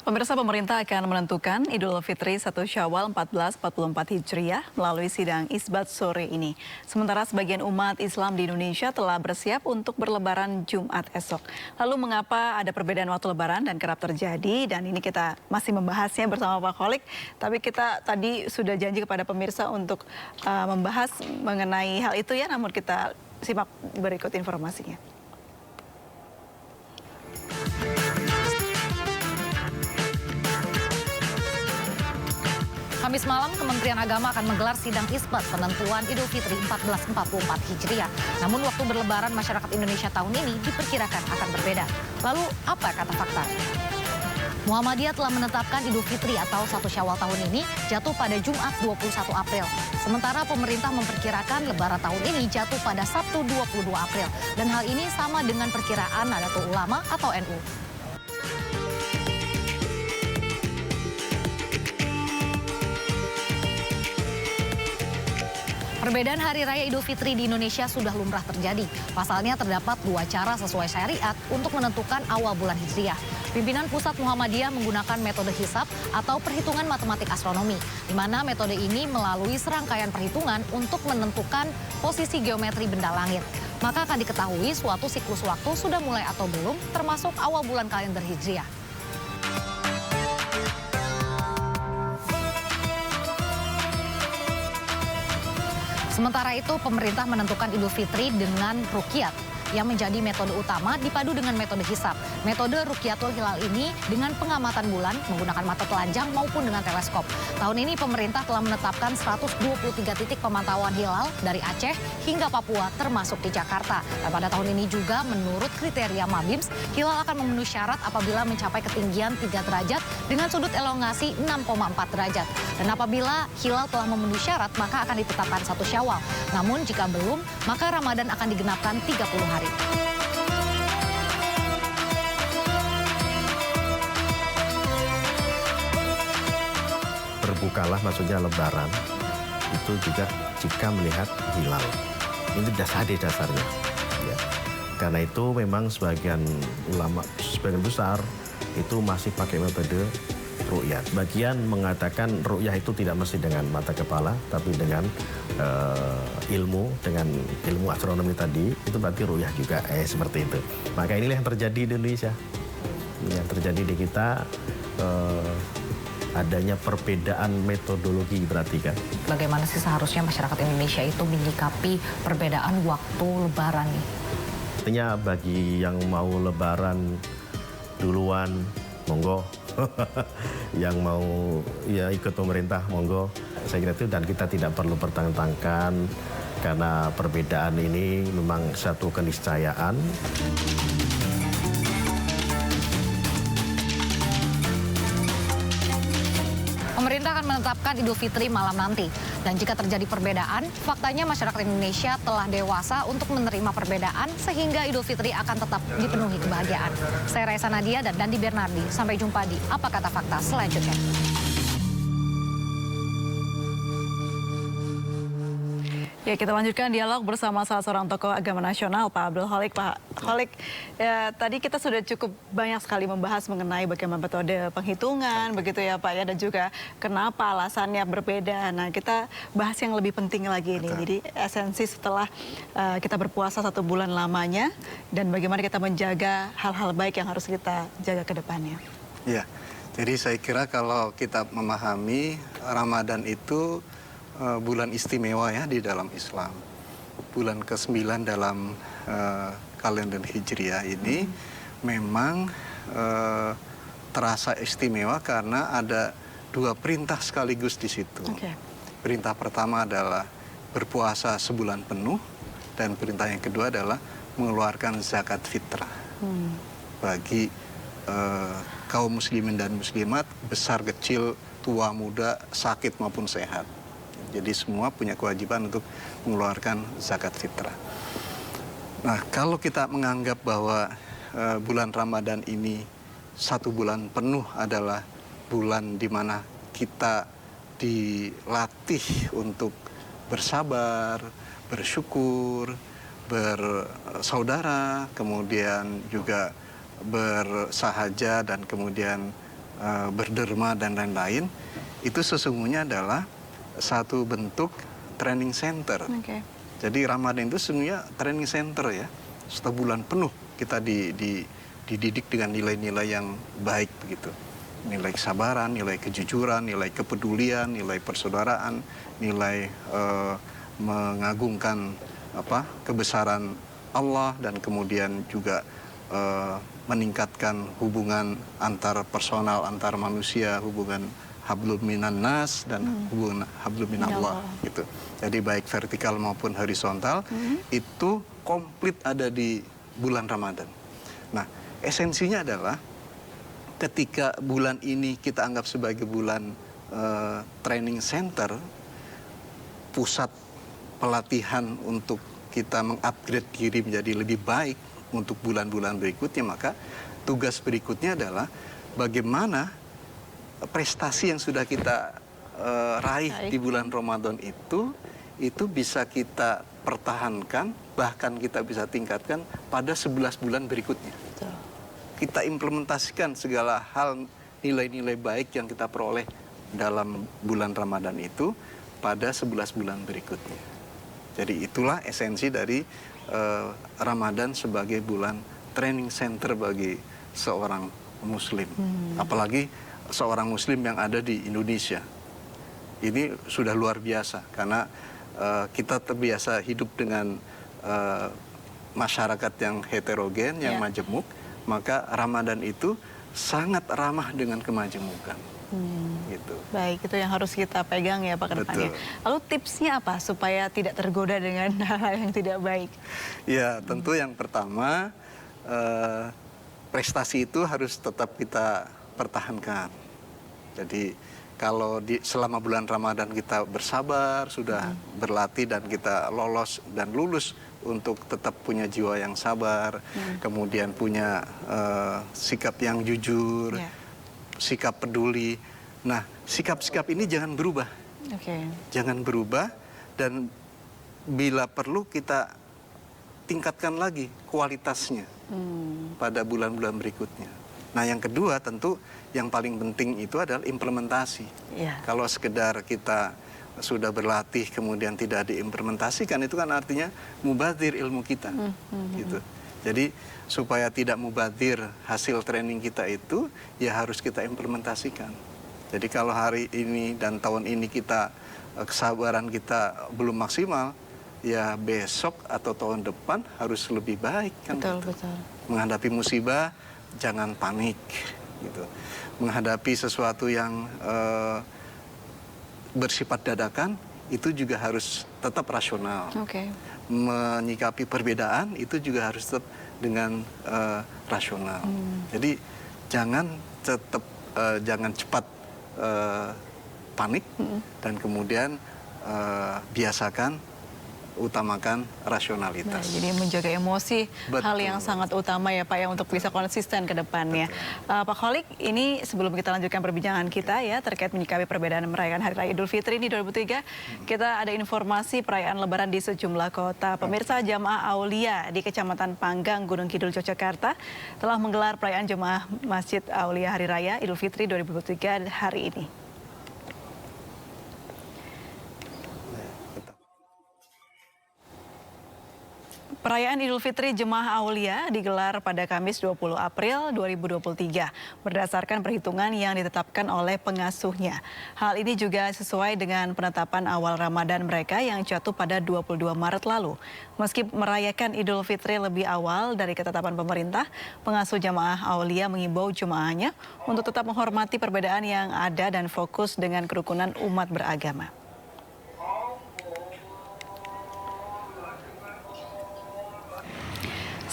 Pemirsa, pemerintah akan menentukan Idul Fitri 1 Syawal 1444 Hijriah melalui sidang Isbat sore ini. Sementara sebagian umat Islam di Indonesia telah bersiap untuk berlebaran Jumat esok. Lalu mengapa ada perbedaan waktu lebaran dan kerap terjadi? Dan ini kita masih membahasnya bersama Pak Kholik. Tapi kita tadi sudah janji kepada pemirsa untuk membahas mengenai hal itu ya, namun kita simak berikut informasinya. Kamis malam, Kementerian Agama akan menggelar sidang isbat penentuan Idul Fitri 1444 Hijriah. Namun waktu berlebaran masyarakat Indonesia tahun ini diperkirakan akan berbeda. Lalu apa kata fakta? Muhammadiyah telah menetapkan Idul Fitri atau 1 Syawal tahun ini jatuh pada Jumat 21 April. Sementara pemerintah memperkirakan lebaran tahun ini jatuh pada Sabtu 22 April. Dan hal ini sama dengan perkiraan Nahdlatul Ulama atau NU. Perbedaan Hari Raya Idul Fitri di Indonesia sudah lumrah terjadi. Pasalnya terdapat dua cara sesuai syariat untuk menentukan awal bulan Hijriah. Pimpinan Pusat Muhammadiyah menggunakan metode hisab atau perhitungan matematik astronomi, di mana metode ini melalui serangkaian perhitungan untuk menentukan posisi geometri benda langit. Maka akan diketahui suatu siklus waktu sudah mulai atau belum, termasuk awal bulan kalender Hijriah. Sementara itu, pemerintah menentukan Idul Fitri dengan ruqyat yang menjadi metode utama dipadu dengan metode hisab. Metode Ruqyatul Hilal ini dengan pengamatan bulan menggunakan mata telanjang maupun dengan teleskop. Tahun ini pemerintah telah menetapkan 123 titik pemantauan hilal dari Aceh hingga Papua termasuk di Jakarta. Dan pada tahun ini juga menurut kriteria Mabims, hilal akan memenuhi syarat apabila mencapai ketinggian 3 derajat dengan sudut elongasi 6,4 derajat. Dan apabila hilal telah memenuhi syarat, maka akan ditetapkan 1 Syawal. Namun jika belum, maka Ramadan akan digenapkan 30 hari. Berbukalah maksudnya lebaran itu juga jika melihat hilal. Ini dasarnya. Ya. Karena itu memang sebagian ulama, sebagian besar itu masih pakai metode ru'yah. Bagian mengatakan ru'yah itu tidak mesti dengan mata kepala, tapi dengan dengan ilmu astronomi tadi, itu berarti ru'yah juga, seperti itu. Maka inilah yang terjadi di Indonesia. Yang terjadi di kita, adanya perbedaan metodologi berarti kan. Bagaimana sih seharusnya masyarakat Indonesia itu menyikapi perbedaan waktu lebaran nih? Artinya bagi yang mau lebaran duluan, monggo. Yang mau ya ikut pemerintah, monggo. Saya kira itu, dan kita tidak perlu bertanggung-tangkan karena perbedaan ini memang satu keniscayaan. Pemerintah akan menetapkan Idul Fitri malam nanti. Dan jika terjadi perbedaan, faktanya masyarakat Indonesia telah dewasa untuk menerima perbedaan sehingga Idul Fitri akan tetap dipenuhi kebahagiaan. Saya Raisa Nadia dan Dandi Bernardi. Sampai jumpa di Apa Kata Fakta selanjutnya. Ya, kita lanjutkan dialog bersama salah seorang tokoh agama nasional, Pak Abdul Kholik. Pak Kholik, ya, tadi kita sudah cukup banyak sekali membahas mengenai bagaimana metode penghitungan, begitu ya Pak ya, dan juga kenapa alasannya berbeda. Nah, kita bahas yang lebih penting lagi ini. Jadi esensi setelah kita berpuasa 1 bulan lamanya, dan bagaimana kita menjaga hal-hal baik yang harus kita jaga ke depannya. Iya, jadi saya kira kalau kita memahami Ramadan itu bulan istimewa ya di dalam Islam. Bulan ke-9 dalam kalender Hijriah ini memang terasa istimewa karena ada 2 perintah sekaligus di situ. Perintah pertama adalah berpuasa sebulan penuh, dan perintah yang kedua adalah mengeluarkan zakat fitrah bagi kaum muslimin dan muslimat, besar kecil, tua muda, sakit maupun sehat. Jadi semua punya kewajiban untuk mengeluarkan zakat fitrah. Nah, kalau kita menganggap bahwa bulan Ramadan ini 1 bulan penuh adalah bulan di mana kita dilatih untuk bersabar, bersyukur, bersaudara, kemudian juga bersahaja, dan kemudian berderma dan lain-lain, itu sesungguhnya adalah satu bentuk training center. Oke. Jadi Ramadan itu sesungguhnya training center ya. Setelah bulan penuh kita dididik dengan nilai-nilai yang baik begitu. Nilai kesabaran, nilai kejujuran, nilai kepedulian, nilai persaudaraan, nilai mengagungkan kebesaran Allah, dan kemudian juga meningkatkan hubungan antar personal, antar manusia, hubungan hablum minan nas dan hubungan hablum minallah gitu. Jadi baik vertikal maupun horizontal itu komplit ada di bulan Ramadan. Nah, esensinya adalah ketika bulan ini kita anggap sebagai bulan training center, pusat pelatihan untuk kita mengupgrade diri menjadi lebih baik untuk bulan-bulan berikutnya, maka tugas berikutnya adalah bagaimana prestasi yang sudah kita raih di bulan Ramadan itu bisa kita pertahankan, bahkan kita bisa tingkatkan pada 11 bulan berikutnya. Betul. Kita implementasikan segala hal, nilai-nilai baik yang kita peroleh dalam bulan Ramadan itu pada 11 bulan berikutnya. Jadi itulah esensi dari Ramadan sebagai bulan training center bagi seorang Muslim. Apalagi seorang Muslim yang ada di Indonesia. Ini sudah luar biasa karena kita terbiasa hidup dengan masyarakat yang heterogen, yang majemuk. Maka Ramadan itu sangat ramah dengan kemajemukan. Gitu. Baik, itu yang harus kita pegang ya Pak ke depannya. Lalu tipsnya apa supaya tidak tergoda dengan hal yang tidak baik? Ya, tentu yang pertama prestasi itu harus tetap kita pertahankan. Jadi kalau selama bulan Ramadan kita bersabar, sudah berlatih dan kita lolos dan lulus untuk tetap punya jiwa yang sabar, kemudian punya sikap yang jujur, sikap peduli. Nah, sikap-sikap ini jangan berubah. Jangan berubah, dan bila perlu kita tingkatkan lagi kualitasnya pada bulan-bulan berikutnya. Nah, yang kedua tentu yang paling penting itu adalah implementasi. Kalau sekedar kita sudah berlatih kemudian tidak diimplementasikan, itu kan artinya mubadzir ilmu kita. Gitu. Jadi supaya tidak mubadzir hasil training kita itu, ya harus kita implementasikan. Jadi kalau hari ini dan tahun ini kita kesabaran kita belum maksimal, ya besok atau tahun depan harus lebih baik kan. Betul. Menghadapi musibah jangan panik gitu. Menghadapi sesuatu yang bersifat dadakan itu juga harus tetap rasional. Menyikapi perbedaan itu juga harus tetap dengan rasional. Jadi jangan cepat panik dan kemudian biasakan utamakan rasionalitas. Nah, jadi menjaga emosi hal yang sangat utama ya Pak ya untuk bisa konsisten ke depannya. Pak Kholik, ini sebelum kita lanjutkan perbincangan kita ya terkait menyikapi perbedaan merayakan Hari Raya Idul Fitri ini 2003, kita ada informasi perayaan Lebaran di sejumlah kota. Pemirsa, Jamaah Aulia di Kecamatan Panggang, Gunung Kidul, Yogyakarta telah menggelar perayaan Jemaah Masjid Aulia Hari Raya Idul Fitri 2023 hari ini. Perayaan Idul Fitri Jemaah Aulia digelar pada Kamis 20 April 2023 berdasarkan perhitungan yang ditetapkan oleh pengasuhnya. Hal ini juga sesuai dengan penetapan awal Ramadan mereka yang jatuh pada 22 Maret lalu. Meski merayakan Idul Fitri lebih awal dari ketetapan pemerintah, pengasuh Jemaah Aulia mengimbau jemaahnya untuk tetap menghormati perbedaan yang ada dan fokus dengan kerukunan umat beragama.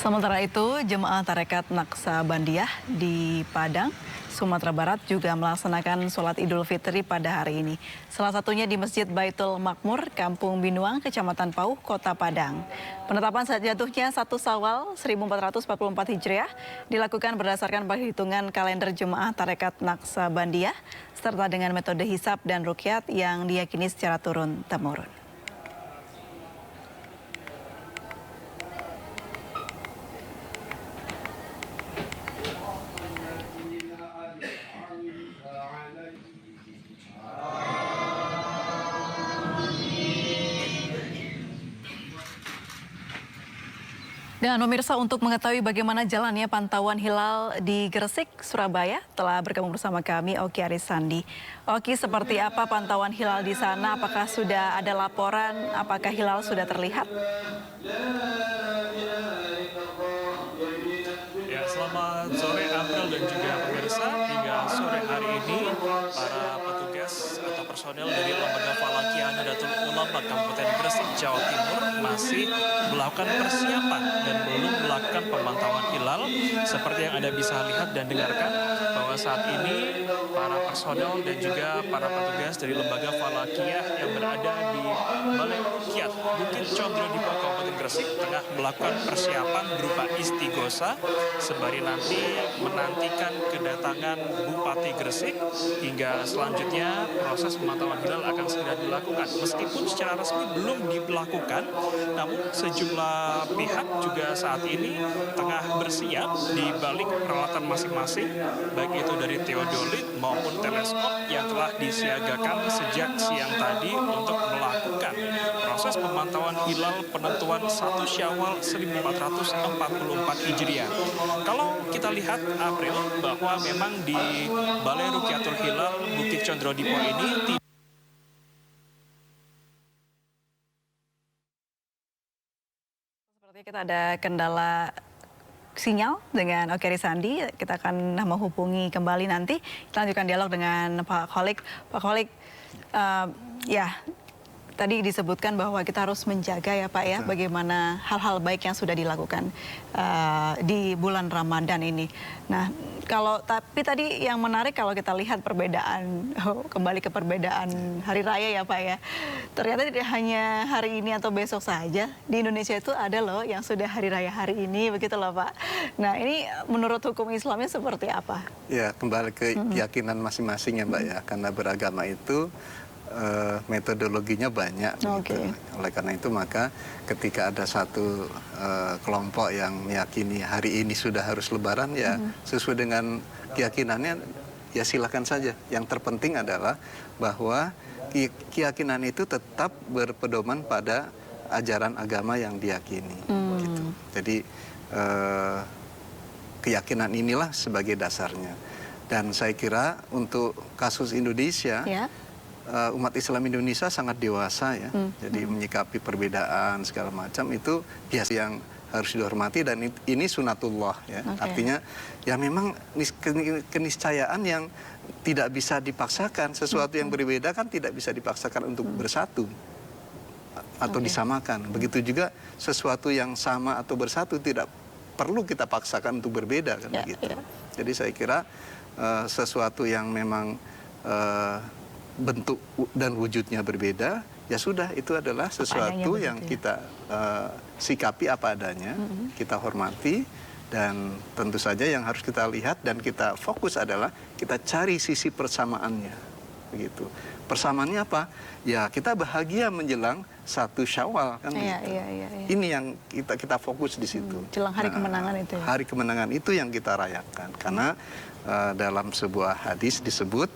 Sementara itu, Jemaah Tarekat Naqsabandiyah di Padang, Sumatera Barat juga melaksanakan sholat Idul Fitri pada hari ini. Salah satunya di Masjid Baitul Makmur, Kampung Binuang, Kecamatan Pauh, Kota Padang. Penetapan saat jatuhnya 1 Syawal 1444 Hijriah dilakukan berdasarkan perhitungan kalender Jemaah Tarekat Naqsabandiyah serta dengan metode hisab dan ruqyat yang diyakini secara turun-temurun. Dan pemirsa, untuk mengetahui bagaimana jalannya pantauan hilal di Gresik, Surabaya, telah bergabung bersama kami Oki Arisandi. Oki, seperti apa pantauan hilal di sana? Apakah sudah ada laporan? Apakah hilal sudah terlihat? Ya, selamat sore April dan juga pemirsa. Hingga sore hari ini, para petugas atau personel dari Lembaga Falakiyah Nahdlatul Ulama Kabupaten Gresik, Jawa Timur masih melakukan persiapan dan belum melakukan pemantauan hilal. Seperti yang Anda bisa lihat dan dengarkan, bahwa saat ini para personel dan juga para petugas dari Lembaga Falakiyah yang berada di Balai Ruqyat Bukit Condro di Kabupaten Gresik tengah melakukan persiapan berupa istighosa sembari nanti menantikan kedatangan Bupati Gresik, hingga selanjutnya proses pemantauan hilal akan segera dilakukan. Meskipun secara resmi belum dilakukan, namun sejumlah pihak juga saat ini tengah bersiap di balik peralatan masing-masing, baik itu dari teodolit maupun teleskop yang telah disiagakan sejak siang tadi untuk melakukan proses pemantauan hilal penentuan 1 Syawal 1444 Hijriah. Kalau kita lihat April, bahwa memang di Balai Ruqyatul Hilal Bukit Condro Dipo ini Sepertinya kita ada kendala sinyal dengan Oki Arisandi. Kita akan menghubungi kembali nanti. Kita lanjutkan dialog dengan Pak Kholik. Pak Kholik, ya tadi disebutkan bahwa kita harus menjaga ya Pak ya, bagaimana hal-hal baik yang sudah dilakukan di bulan Ramadan ini. Nah, tapi tadi yang menarik kalau kita lihat perbedaan, kembali ke perbedaan hari raya ya Pak ya. Ternyata tidak hanya hari ini atau besok saja, di Indonesia itu ada loh yang sudah hari raya hari ini, begitu loh Pak. Nah, ini menurut hukum Islamnya seperti apa? Ya, kembali ke keyakinan masing-masing ya Mbak ya, karena beragama itu metodologinya banyak. Oleh karena itu maka ketika ada satu kelompok yang meyakini hari ini sudah harus lebaran, ya sesuai dengan keyakinannya ya silakan saja. Yang terpenting adalah bahwa keyakinan itu tetap berpedoman pada ajaran agama yang diyakini. Gitu. Jadi keyakinan inilah sebagai dasarnya. Dan saya kira untuk kasus Indonesia, umat Islam Indonesia sangat dewasa ya, jadi menyikapi perbedaan segala macam itu biasa yang harus dihormati, dan ini sunatullah ya. Artinya ya memang keniscayaan yang tidak bisa dipaksakan. Sesuatu yang berbeda kan tidak bisa dipaksakan untuk bersatu atau disamakan. Begitu juga sesuatu yang sama atau bersatu tidak perlu kita paksakan untuk berbeda kan begitu. Jadi saya kira sesuatu yang memang bentuk dan wujudnya berbeda, ya sudah, itu adalah sesuatu yang kita sikapi apa adanya, kita hormati, dan tentu saja yang harus kita lihat dan kita fokus adalah kita cari sisi persamaannya, begitu. Persamaannya apa? Ya kita bahagia menjelang 1 Syawal kan gitu. Ini yang kita fokus di situ. Jelang hari kemenangan itu. Hari kemenangan itu yang kita rayakan, karena dalam sebuah hadis disebut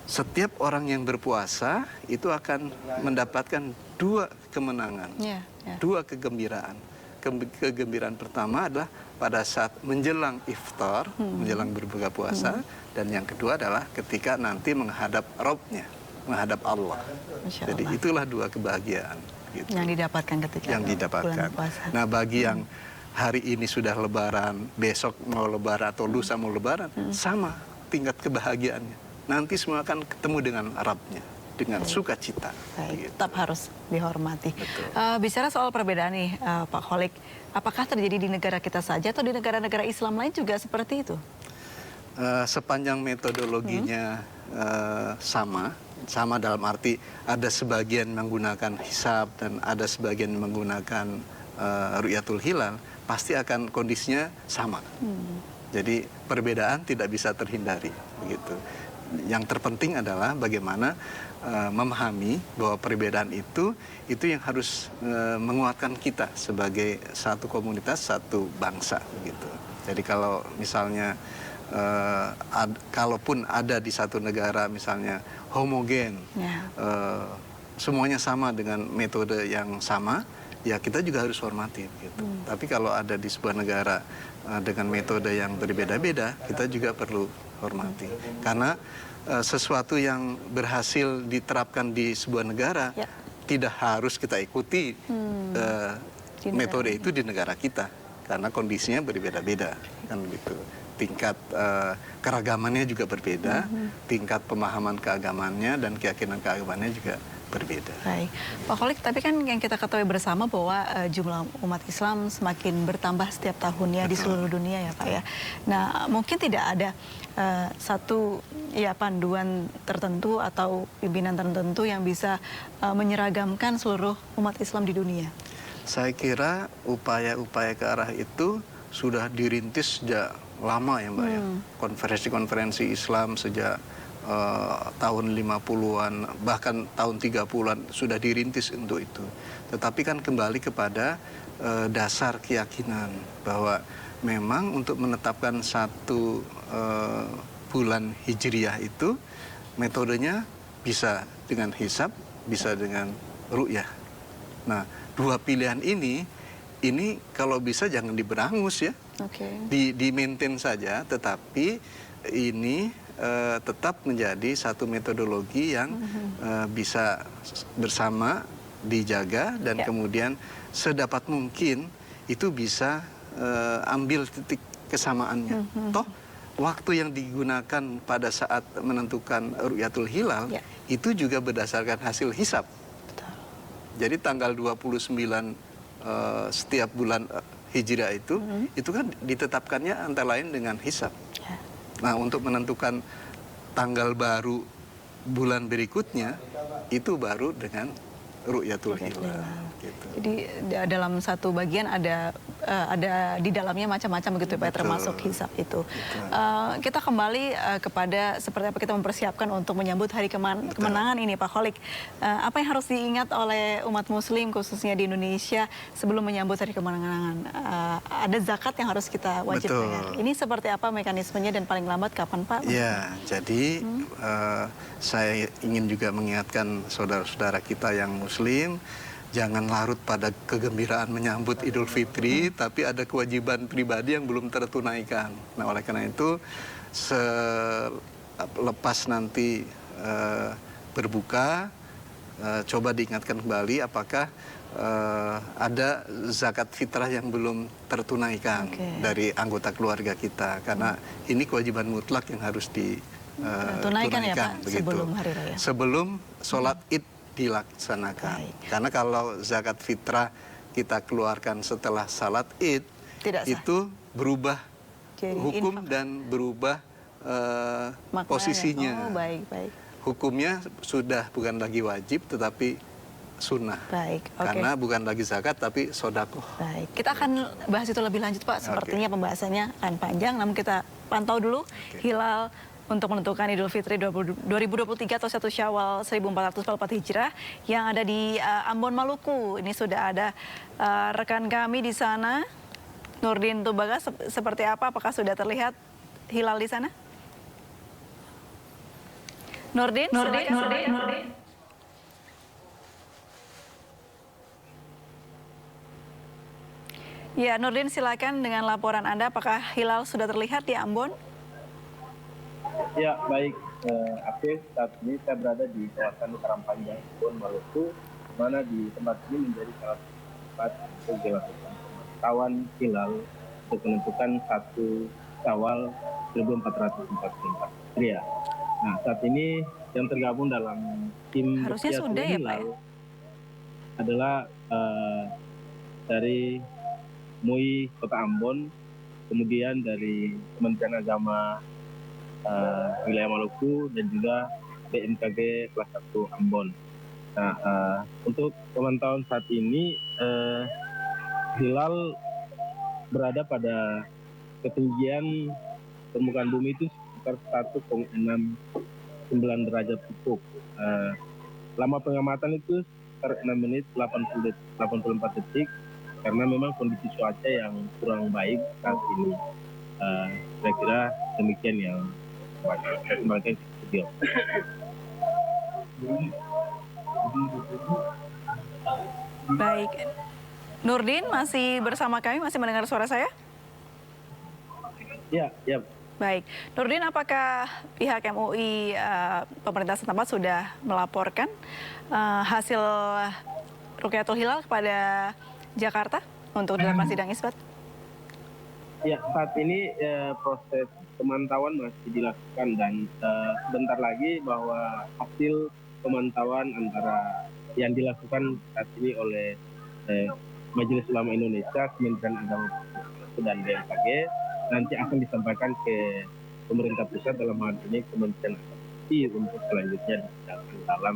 setiap orang yang berpuasa itu akan mendapatkan 2 kemenangan, 2 kegembiraan. Kegembiraan pertama adalah pada saat menjelang iftar, menjelang berbuka puasa, dan yang kedua adalah ketika nanti menghadap Rabbnya, menghadap Allah. Jadi itulah 2 kebahagiaan. Gitu. Yang didapatkan ketika bulan puasa. Nah, bagi yang hari ini sudah lebaran, besok mau lebaran atau lusa mau lebaran, sama tingkat kebahagiaannya. Nanti semua akan ketemu dengan Rabbnya, dengan sukacita. Gitu. Tetap harus dihormati. Bicara soal perbedaan nih Pak Kholik, apakah terjadi di negara kita saja atau di negara-negara Islam lain juga seperti itu? Sepanjang metodologinya sama dalam arti ada sebagian menggunakan hisab dan ada sebagian menggunakan Ruqyatul Hilal, pasti akan kondisinya sama. Jadi perbedaan tidak bisa terhindari, begitu. Yang terpenting adalah bagaimana memahami bahwa perbedaan itu yang harus menguatkan kita sebagai satu komunitas, satu bangsa, begitu. Jadi kalau misalnya kalaupun ada di satu negara misalnya homogen, semuanya sama dengan metode yang sama, ya kita juga harus hormati gitu. Tapi kalau ada di sebuah negara dengan metode yang berbeda-beda, kita juga perlu hormati. Karena sesuatu yang berhasil diterapkan di sebuah negara tidak harus kita ikuti metode itu di negara kita, karena kondisinya berbeda-beda kan gitu. Tingkat keragamannya juga berbeda, tingkat pemahaman keagamannya dan keyakinan keagamannya juga berbeda. Baik, Pak Kholik, tapi kan yang kita ketahui bersama bahwa jumlah umat Islam semakin bertambah setiap tahunnya di seluruh dunia ya Pak ya. Nah, mungkin tidak ada satu ya panduan tertentu atau pimpinan tertentu yang bisa menyeragamkan seluruh umat Islam di dunia. Saya kira upaya-upaya ke arah itu sudah dirintis sejak lama ya Mbak ya. Konferensi-konferensi Islam sejak tahun 50-an, bahkan tahun 30-an sudah dirintis untuk itu. Tetapi kan kembali kepada dasar keyakinan bahwa memang untuk menetapkan satu bulan Hijriah itu metodenya bisa dengan hisab, bisa dengan ru'yah. Nah, dua pilihan ini kalau bisa jangan diberangus ya. Di-maintain saja, tetapi ini tetap menjadi satu metodologi yang bisa bersama dijaga dan kemudian sedapat mungkin itu bisa ambil titik kesamaannya. Toh waktu yang digunakan pada saat menentukan Ru'yatul Hilal itu juga berdasarkan hasil hisab. Jadi tanggal 29 setiap bulan Hijriah itu kan ditetapkannya antara lain dengan hisab. Nah, untuk menentukan tanggal baru bulan berikutnya itu baru dengan Ru'yatul Hilal. Gitu. Jadi dalam satu bagian ada di dalamnya macam-macam begitu Pak, termasuk hisab itu. Kita kembali kepada seperti apa kita mempersiapkan untuk menyambut hari kemenangan ini Pak Kholik. Apa yang harus diingat oleh umat Muslim khususnya di Indonesia sebelum menyambut hari kemenangan? Ada zakat yang harus kita wajib bayar. Ini seperti apa mekanismenya dan paling lambat kapan Pak? Ya, jadi saya ingin juga mengingatkan saudara-saudara kita yang Muslim, jangan larut pada kegembiraan menyambut Idul Fitri, tapi ada kewajiban pribadi yang belum tertunaikan. Nah, oleh karena itu, selepas nanti berbuka, coba diingatkan kembali apakah ada zakat fitrah yang belum tertunaikan dari anggota keluarga kita. Karena ini kewajiban mutlak yang harus ditunaikan ya Pak, begitu. sebelum hari raya. Sebelum sholat Id dilaksanakan. Karena kalau zakat fitrah kita keluarkan setelah salat Id, itu berubah jadi hukum dan berubah posisinya. Hukumnya sudah bukan lagi wajib tetapi sunnah. Karena bukan lagi zakat tapi sodakoh. Kita akan bahas itu lebih lanjut Pak. Sepertinya pembahasannya akan panjang, namun kita pantau dulu hilal untuk menentukan Idul Fitri 2023 atau 1 Syawal 1444 Hijrah yang ada di Ambon, Maluku. Ini sudah ada rekan kami di sana, Nurdin Tubaga. Seperti apa? Apakah sudah terlihat hilal di sana? Nurdin. Ya, Nurdin, silakan dengan laporan Anda. Apakah hilal sudah terlihat di Ambon? Ya, baik. Aktif, saat ini saya berada di kawasan Karangpanjang, Ambon, Maluku, mana di tempat ini menjadi salah satu tempat untuk dilakukan pemantauan hilal untuk menentukan 1 Syawal 1444 Hijriah. Nah, saat ini yang tergabung dalam tim harusnya sudah ya Pak ya? Adalah dari MUI Kota Ambon, kemudian dari Kementerian Agama wilayah Maluku dan juga BMKG kelas 1 Ambon. Nah, untuk pemantauan saat ini hilal berada pada ketinggian permukaan bumi itu sekitar 1,69 derajat ufuk. Lama pengamatan itu sekitar 6 menit 84 detik karena memang kondisi cuaca yang kurang baik saat ini. Kira-kira demikian yang kembali ke video. Baik. Nurdin masih bersama kami, masih mendengar suara saya? Ya, ya. Baik, Nurdin, apakah pihak MUI pemerintah setempat sudah melaporkan hasil Rukyatul Hilal kepada Jakarta untuk dilakukan sidang isbat? Ya, saat ini proses pemantauan masih dilakukan dan sebentar lagi bahwa hasil pemantauan antara yang dilakukan saat ini oleh Majelis Ulama Indonesia, Kementerian Agama dan BMKG nanti akan disampaikan ke pemerintah pusat, dalam hal ini Kementerian Agama, untuk selanjutnya digunakan dalam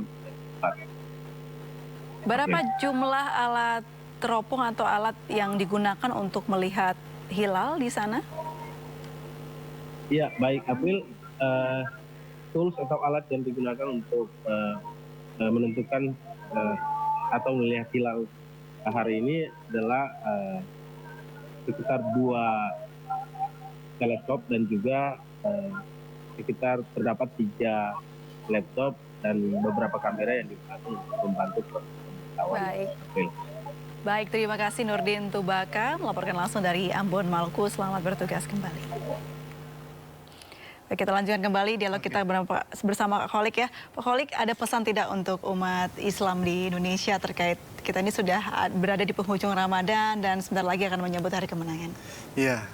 Berapa jumlah alat teropong atau alat yang digunakan untuk melihat hilal di sana? Ya, baik April, tools atau alat yang digunakan untuk menentukan atau melihat hilal hari ini adalah sekitar 2 teleskop dan juga sekitar terdapat 3 laptop dan beberapa kamera yang digunakan untuk membantu proses pemantauan. Baik. Baik, terima kasih Nurdin Tubaka melaporkan langsung dari Ambon, Maluku. Selamat bertugas kembali. Baik, kita lanjutkan kembali dialog kita bersama Pak Kholik ya. Pak Kholik, ada pesan tidak untuk umat Islam di Indonesia terkait kita ini sudah berada di penghujung Ramadan dan sebentar lagi akan menyambut hari kemenangan? Ya,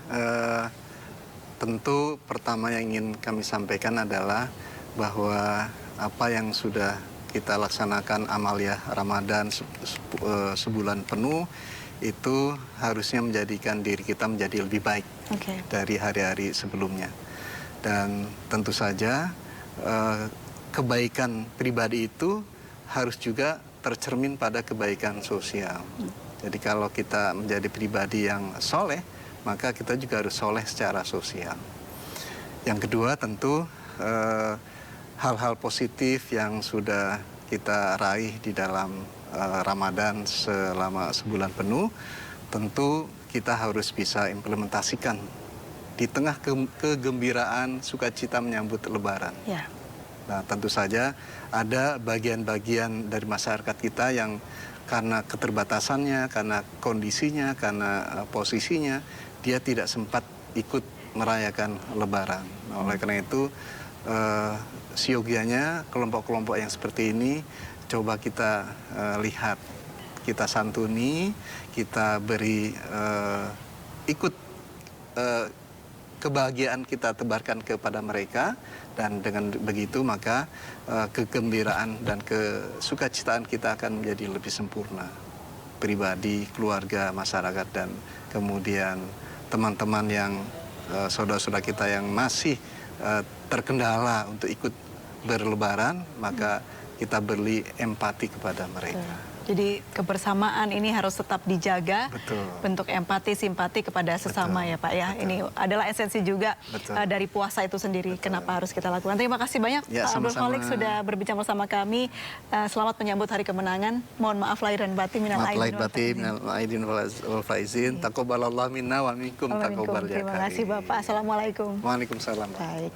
tentu pertama yang ingin kami sampaikan adalah bahwa apa yang sudah kita laksanakan amaliyah Ramadan sebulan penuh itu harusnya menjadikan diri kita menjadi lebih baik dari hari-hari sebelumnya. Dan tentu saja kebaikan pribadi itu harus juga tercermin pada kebaikan sosial. Jadi kalau kita menjadi pribadi yang soleh, maka kita juga harus soleh secara sosial. Yang kedua tentu hal-hal positif yang sudah kita raih di dalam Ramadan selama sebulan penuh, tentu kita harus bisa implementasikan di tengah kegembiraan sukacita menyambut Lebaran. Ya. Nah, tentu saja ada bagian-bagian dari masyarakat kita yang karena keterbatasannya, karena kondisinya, karena posisinya, dia tidak sempat ikut merayakan Lebaran. Nah, oleh karena itu, siogianya kelompok-kelompok yang seperti ini coba kita lihat, kita santuni, kita beri ikut kebahagiaan kita tebarkan kepada mereka, dan dengan begitu maka kegembiraan dan kesukacitaan kita akan menjadi lebih sempurna. Pribadi, keluarga, masyarakat, dan kemudian teman-teman yang saudara-saudara kita yang masih terkendala untuk ikut berlebaran, maka kita beri empati kepada mereka. Jadi kebersamaan ini harus tetap dijaga. Betul. Bentuk empati, simpati kepada sesama. Betul. Ya Pak ya. Betul. Ini adalah esensi juga dari puasa itu sendiri. Betul. Kenapa harus kita lakukan. Terima kasih banyak ya, Pak Abdul Kholik sudah berbicara bersama kami. Selamat menyambut hari kemenangan. Mohon maaf lahir dan batin. Minal aidin wal faizin. Taqabbalallahu minna wa minkum taqabbal ya. Terima kasih Bapak. Assalamualaikum. Waalaikumsalam. Baik.